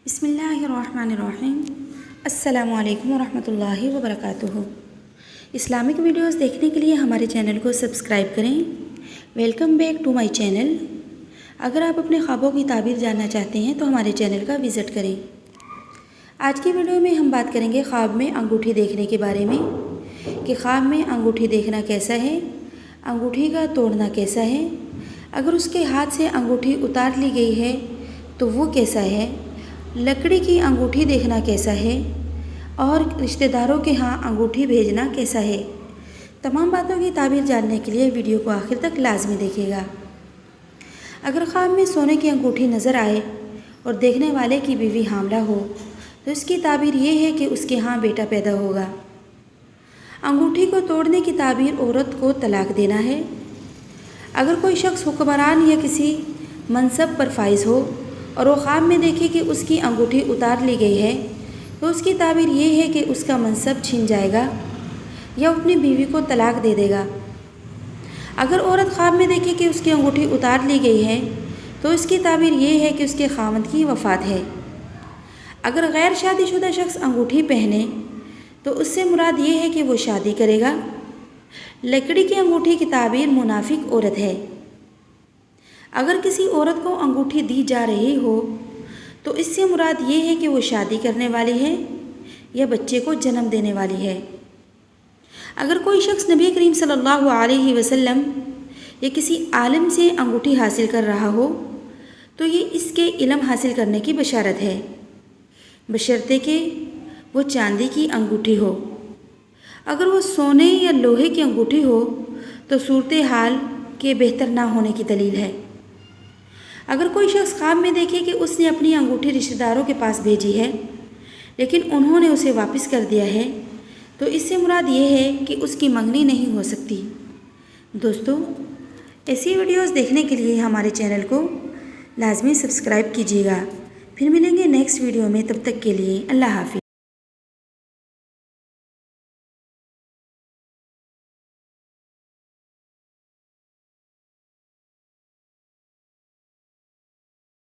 बिस्मिल्लाहिर्रहमानिर्रहीम। अस्सलामु अलैकुम वरहमतुल्लाहि वबरकातुहू। इस्लामिक वीडियोस देखने के लिए हमारे चैनल को सब्सक्राइब करें। Welcome back to my channel. अगर आप अपने ख्वाबों की ताबीर जानना चाहते हैं तो हमारे चैनल का विज़िट करें। आज की वीडियो में हम बात करेंगे ख्वाब में अंगूठी देखने के बारे में कि ख्वाब में अंगूठी देखना कैसा है, अंगूठी का तोड़ना कैसा है, अगर उसके हाथ से अंगूठी उतार ली गई है तो वो कैसा है, लकड़ी की अंगूठी देखना कैसा है और रिश्तेदारों के यहाँ अंगूठी भेजना कैसा है। तमाम बातों की ताबीर जानने के लिए वीडियो को आखिर तक लाजमी देखिएगा। अगर ख्वाब में सोने की अंगूठी नज़र आए और देखने वाले की बीवी हामला हो तो इसकी ताबीर ये है कि उसके यहाँ बेटा पैदा होगा। अंगूठी को तोड़ने की ताबीर औरत को तलाक देना है। अगर कोई शख्स हुक्मरान या किसी मनसब पर फाइज हो और वो ख्वाब में देखे कि उसकी अंगूठी उतार ली गई है तो उसकी ताबीर ये है कि उसका मनसब छिन जाएगा या अपनी बीवी को तलाक दे देगा। अगर औरत ख्वाब में देखे कि उसकी अंगूठी उतार ली गई है तो इसकी ताबीर ये है कि उसके खामद की वफ़ात है। अगर गैर शादीशुदा शख्स अंगूठी पहने तो उससे मुराद ये है कि वो शादी करेगा। लकड़ी की अंगूठी की ताबीर मुनाफिक औरत है। अगर किसी औरत को अंगूठी दी जा रही हो तो इससे मुराद ये है कि वो शादी करने वाली है या बच्चे को जन्म देने वाली है। अगर कोई शख्स नबी करीम सल्लल्लाहु अलैहि वसल्लम या किसी आलिम से अंगूठी हासिल कर रहा हो तो ये इसके इल्म हासिल करने की बशारत है, बशर्ते कि वो चांदी की अंगूठी हो। अगर वो सोने या लोहे की अंगूठी हो तो सूरत हाल के बेहतर ना होने की दलील है। अगर कोई शख्स ख्वाब में देखे कि उसने अपनी अंगूठी रिश्तेदारों के पास भेजी है लेकिन उन्होंने उसे वापस कर दिया है तो इससे मुराद ये है कि उसकी मंगनी नहीं हो सकती। दोस्तों, ऐसी वीडियोस देखने के लिए हमारे चैनल को लाजमी सब्सक्राइब कीजिएगा। फिर मिलेंगे नेक्स्ट वीडियो में, तब तक के लिए अल्लाह हाफिज़।